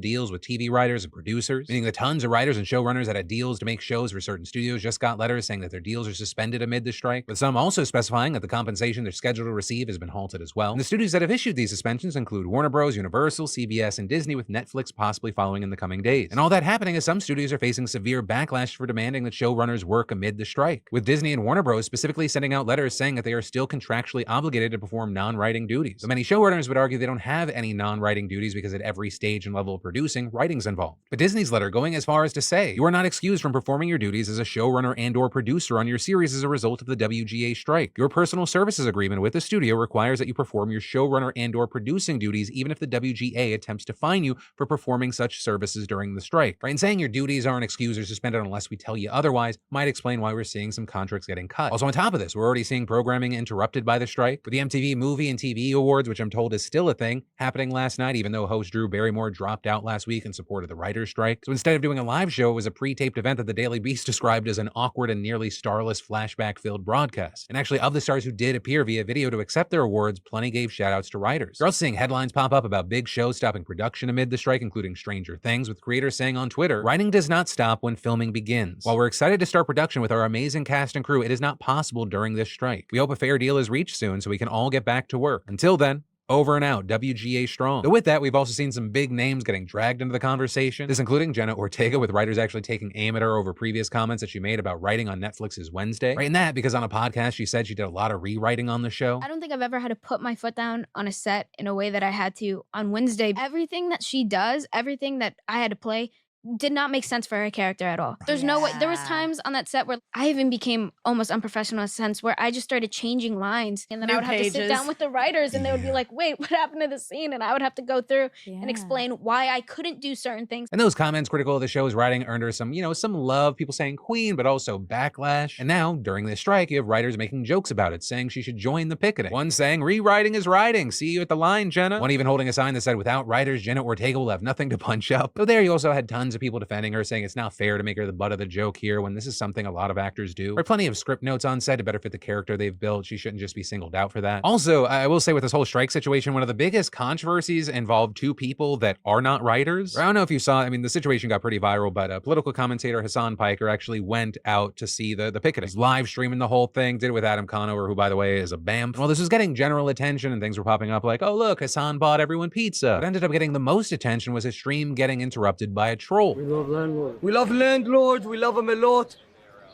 deals with TV writers and producers, meaning that tons of writers and showrunners that had deals to make shows for certain studios just got letters saying that their deals are suspended amid the strike, with some also specifying that the compensation they're scheduled to receive has been halted as well. And the studios that have issued these suspensions include Warner Bros., Universal, CBS, and Disney, with Netflix possibly following in the coming days. And all that happening as some studios are facing severe backlash for demanding that showrunners work amid the strike, with Disney and Warner Bros. Specifically sending out letters saying that they are still contractually obligated to perform non-writing duties. So many showrunners would argue they don't have any non-writing duties because at every stage and level of producing, writing's involved. But Disney's letter going as far as to say, you are not excused from performing your duties as a showrunner and/or producer on your series as a result of the WGA strike. Your personal services agreement with the studio requires that you perform your showrunner and/or producing duties even if the WGA attempts to fine you for performing such services during the strike. Right? And saying your duties aren't excused or suspended unless we tell you otherwise might explain why we're seeing some contracts getting cut. Also on top of this, we're already seeing programming interrupted by the strike, with the MTV Movie and TV Awards, which I'm told is still a thing, happening last night even though host Drew Barrymore dropped out last week in support of the writer's strike. So instead of doing a live show, it was a pre-taped event that the Daily Beast described as an awkward and nearly starless flashback-filled broadcast. And actually, of the stars who did appear via video to accept their awards, plenty gave shoutouts to writers. You're also seeing headlines pop up about big shows stopping production amid the strike, including Stranger Things, with creators saying on Twitter, writing does not stop when filming begins. While we're excited to start production with our amazing cast and crew, it is not possible during this strike. We hope a fair deal is reached soon so we can all get back to work. Until then, over and out, WGA strong. But with that, we've also seen some big names getting dragged into the conversation, this including Jenna Ortega, with writers actually taking aim at her over previous comments that she made about writing on Netflix's Wednesday. Right, and that because on a podcast, she said she did a lot of rewriting on the show. I don't think I've ever had to put my foot down on a set in a way that I had to on Wednesday. Everything that she does, everything that I had to play, did not make sense for her character at all. There's no way. There was times on that set where I even became almost unprofessional in a sense where I just started changing lines, and then I would have to sit down with the writers and they would be like, wait, what happened to the scene? And I would have to go through and explain why I couldn't do certain things. And those comments critical of the show's writing earned her some, some love, people saying queen, but also backlash. And now, during this strike, you have writers making jokes about it, saying she should join the picketing. One saying, rewriting is writing. See you at the line, Jenna. One even holding a sign that said, without writers, Jenna Ortega will have nothing to punch up. So there you also had tons of people defending her, saying it's not fair to make her the butt of the joke here when this is something a lot of actors do. There are plenty of script notes on set to better fit the character they've built. She shouldn't just be singled out for that. Also, I will say with this whole strike situation, one of the biggest controversies involved two people that are not writers. I don't know if you saw, I mean, the situation got pretty viral, but political commentator Hassan Piker actually went out to see the picketing. He was live streaming the whole thing, did it with Adam Conover, who, by the way, is a BAMF. Well, this was getting general attention and things were popping up like, oh, look, Hassan bought everyone pizza. What ended up getting the most attention was his stream getting interrupted by a troll. We love landlords. We love landlords. We love them a lot.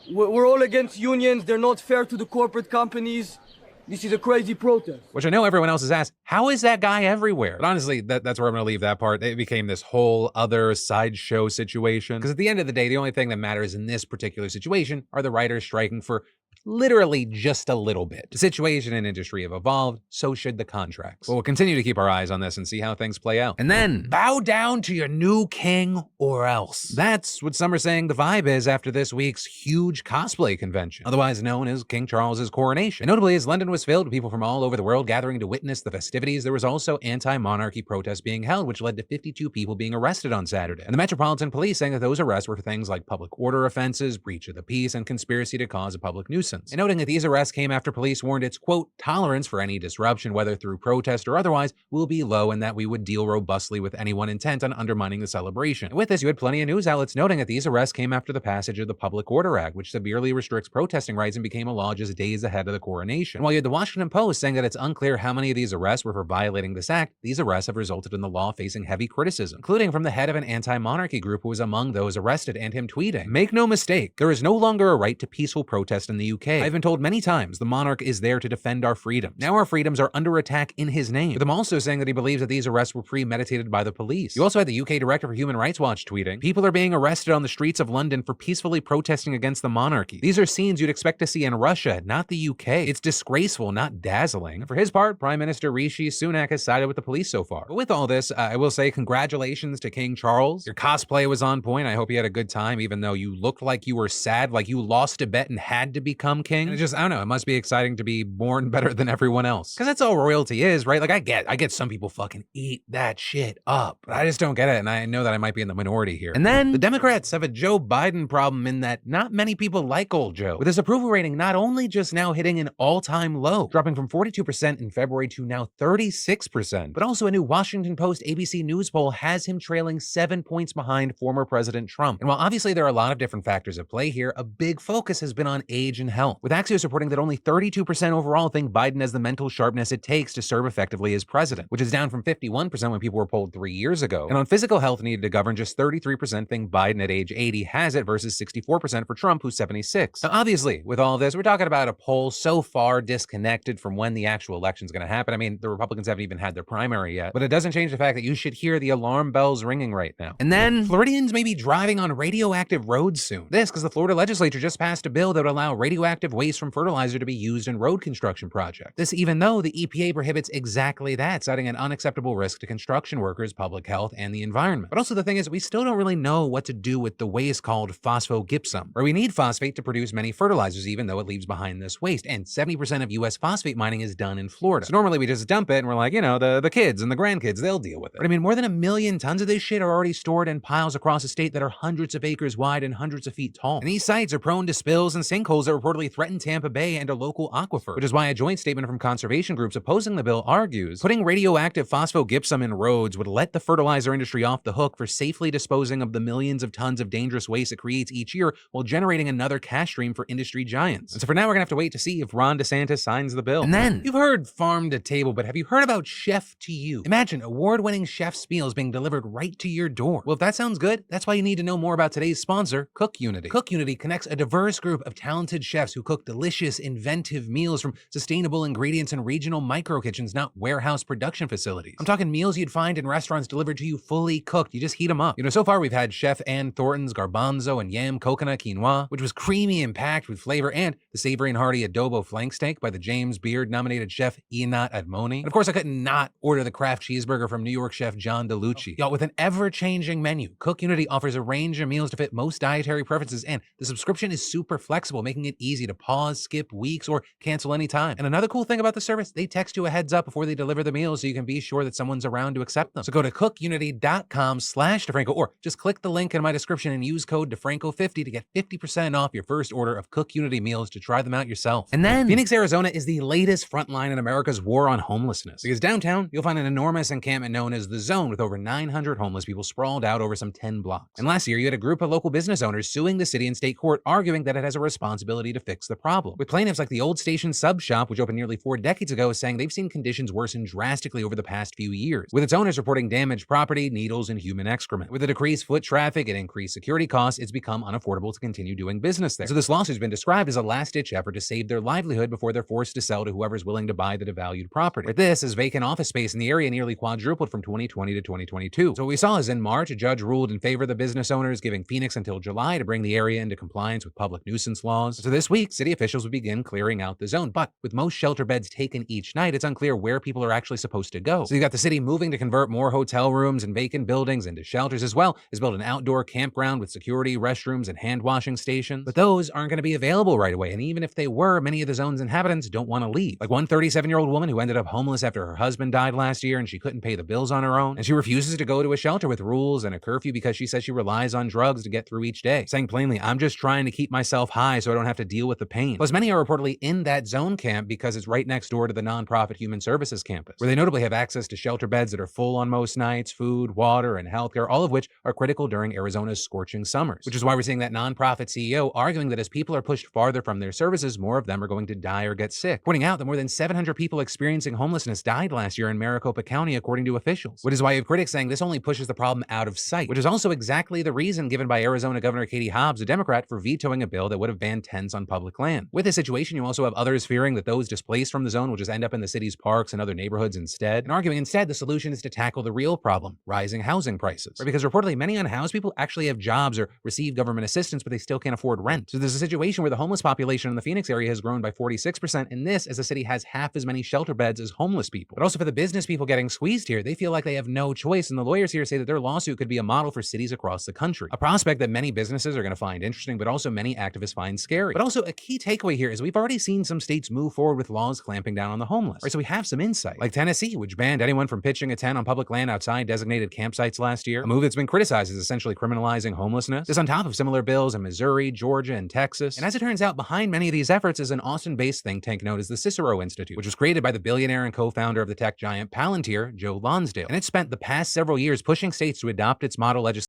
We're all against unions. They're not fair to the corporate companies. This is a crazy protest. Which I know everyone else has asked, how is that guy everywhere? But honestly, that's where I'm gonna leave that part. It became this whole other sideshow situation. Because at the end of the day, the only thing that matters in this particular situation are the writers striking for literally just a little bit. The situation and industry have evolved, so should the contracts. But we'll continue to keep our eyes on this and see how things play out. And then, bow down to your new king or else. That's what some are saying the vibe is after this week's huge cosplay convention, otherwise known as King Charles's coronation. And notably, as London was filled with people from all over the world gathering to witness the festivities, there was also anti-monarchy protests being held, which led to 52 people being arrested on Saturday. And the Metropolitan Police saying that those arrests were for things like public order offenses, breach of the peace, and conspiracy to cause a public nuisance. And noting that these arrests came after police warned its, quote, tolerance for any disruption, whether through protest or otherwise, will be low and that we would deal robustly with anyone intent on undermining the celebration. And with this, you had plenty of news outlets noting that these arrests came after the passage of the Public Order Act, which severely restricts protesting rights and became a law just days ahead of the coronation. And while you had the Washington Post saying that it's unclear how many of these arrests were for violating this act, these arrests have resulted in the law facing heavy criticism, including from the head of an anti-monarchy group who was among those arrested, and him tweeting, "Make no mistake, there is no longer a right to peaceful protest in the UK. I've been told many times the monarch is there to defend our freedoms. Now our freedoms are under attack in his name." With him also saying that he believes that these arrests were premeditated by the police. You also had the UK Director for Human Rights Watch tweeting, "People are being arrested on the streets of London for peacefully protesting against the monarchy. These are scenes you'd expect to see in Russia, not the UK. It's disgraceful, not dazzling." For his part, Prime Minister Rishi Sunak has sided with the police so far. But with all this, I will say congratulations to King Charles. Your cosplay was on point. I hope you had a good time, even though you looked like you were sad, like you lost a bet and had to become become king. And it just, I don't know, it must be exciting to be born better than everyone else. Because that's all royalty is, right? Like I get some people fucking eat that shit up, but I just don't get it. And I know that I might be in the minority here. And then the Democrats have a Joe Biden problem in that not many people like old Joe, with his approval rating not only just now hitting an all-time low, dropping from 42% in February to now 36%, but also a new Washington Post ABC News poll has him trailing 7 points behind former President Trump. And while obviously there are a lot of different factors at play here, a big focus has been on age and health, with Axios reporting that only 32% overall think Biden has the mental sharpness it takes to serve effectively as president, which is down from 51% when people were polled 3 years ago. And on physical health needed to govern, just 33% think Biden at age 80 has it versus 64% for Trump, who's 76. Now, obviously, with all this, we're talking about a poll so far disconnected from when the actual election's going to happen. I mean, the Republicans haven't even had their primary yet, but it doesn't change the fact that you should hear the alarm bells ringing right now. And then Floridians may be driving on radioactive roads soon. This because the Florida legislature just passed a bill that would allow radioactive waste from fertilizer to be used in road construction projects. This even though the EPA prohibits exactly that, citing an unacceptable risk to construction workers, public health, and the environment. But also the thing is, we still don't really know what to do with the waste called phosphogypsum, where we need phosphate to produce many fertilizers even though it leaves behind this waste, and 70% of US phosphate mining is done in Florida. So normally we just dump it and we're like, you know, the kids and the grandkids, they'll deal with it. But I mean, more than 1 million tons of this shit are already stored in piles across a state that are hundreds of acres wide and hundreds of feet tall. And these sites are prone to spills and sinkholes that reportedly threaten Tampa Bay and a local aquifer, which is why a joint statement from conservation groups opposing the bill argues putting radioactive phosphogypsum in roads would let the fertilizer industry off the hook for safely disposing of the millions of tons of dangerous waste it creates each year while generating another cash stream for industry giants. And so for now, we're gonna have to wait to see if Ron DeSantis signs the bill. And then, you've heard farm to table, but have you heard about chef to you? Imagine award-winning chef's meals being delivered right to your door. Well, if that sounds good, that's why you need to know more about today's sponsor, Cook Unity. Cook Unity connects a diverse group of talented chefs who cook delicious, inventive meals from sustainable ingredients in regional micro kitchens, not warehouse production facilities. I'm talking meals you'd find in restaurants delivered to you fully cooked. You just heat them up. You know, so far we've had Chef Ann Thornton's garbanzo and yam coconut quinoa, which was creamy and packed with flavor, and the savory and hearty adobo flank steak by the James Beard nominated chef Inat Admoni. And of course, I couldn't not order the Kraft cheeseburger from New York chef John DeLucci. Y'all, with an ever-changing menu, Cook Unity offers a range of meals to fit most dietary preferences, and the subscription is super flexible, making it easy to pause, skip weeks, or cancel anytime. And another cool thing about the service, they text you a heads up before they deliver the meals so you can be sure that someone's around to accept them. So go to cookunity.com/DeFranco, or just click the link in my description and use code DeFranco50 to get 50% off your first order of Cook Unity meals to try them out yourself. And then Phoenix, Arizona is the latest front line in America's war on homelessness. Because downtown, you'll find an enormous encampment known as The Zone with over 900 homeless people sprawled out over some 10 blocks. And last year, you had a group of local business owners suing the city in state court, arguing that it has a responsibility to fix the problem. With plaintiffs like the Old Station Sub Shop, which opened nearly 4 decades ago, saying they've seen conditions worsen drastically over the past few years, with its owners reporting damaged property, needles, and human excrement. With the decreased foot traffic and increased security costs, it's become unaffordable to continue doing business there. So this lawsuit's been described as a last-ditch effort to save their livelihood before they're forced to sell to whoever's willing to buy the devalued property. With this, as vacant office space in the area nearly quadrupled from 2020 to 2022. So what we saw is in March, a judge ruled in favor of the business owners, giving Phoenix until July to bring the area into compliance with public nuisance laws. So this week, city officials will begin clearing out the zone. But with most shelter beds taken each night, it's unclear where people are actually supposed to go. So you got the city moving to convert more hotel rooms and vacant buildings into shelters, as well as build an outdoor campground with security, restrooms, and hand washing stations. But those aren't going to be available right away. And even if they were, many of the zone's inhabitants don't want to leave. Like one 37-year-old woman who ended up homeless after her husband died last year and she couldn't pay the bills on her own. And she refuses to go to a shelter with rules and a curfew because she says she relies on drugs to get through each day, saying plainly, I'm just trying to keep myself high so I don't have to deal with the pain. Plus, many are reportedly in that zone camp because it's right next door to the nonprofit Human Services campus, where they notably have access to shelter beds that are full on most nights, food, water, and healthcare, all of which are critical during Arizona's scorching summers. Which is why we're seeing that nonprofit CEO arguing that as people are pushed farther from their services, more of them are going to die or get sick, pointing out that more than 700 people experiencing homelessness died last year in Maricopa County, according to officials. Which is why you have critics saying this only pushes the problem out of sight, which is also exactly the reason given by Arizona Governor Katie Hobbs, a Democrat, for vetoing a bill that would have banned tents on public land. With this situation, you also have others fearing that those displaced from the zone will just end up in the city's parks and other neighborhoods instead, and arguing instead the solution is to tackle the real problem, rising housing prices. Right? Because reportedly many unhoused people actually have jobs or receive government assistance, but they still can't afford rent. So there's a situation where the homeless population in the Phoenix area has grown by 46%, and this as the city has half as many shelter beds as homeless people. But also for the business people getting squeezed here, they feel like they have no choice, and the lawyers here say that their lawsuit could be a model for cities across the country. A prospect that many businesses are going to find interesting, but also many activists find scary. But also, a key takeaway here is we've already seen some states move forward with laws clamping down on the homeless. Right, so we have some insight. Like Tennessee, which banned anyone from pitching a tent on public land outside designated campsites last year, a move that's been criticized as essentially criminalizing homelessness. This on top of similar bills in Missouri, Georgia, and Texas. And as it turns out, behind many of these efforts is an Austin-based think tank known as the Cicero Institute, which was created by the billionaire and co-founder of the tech giant Palantir, Joe Lonsdale. And it spent the past several years pushing states to adopt its model legislation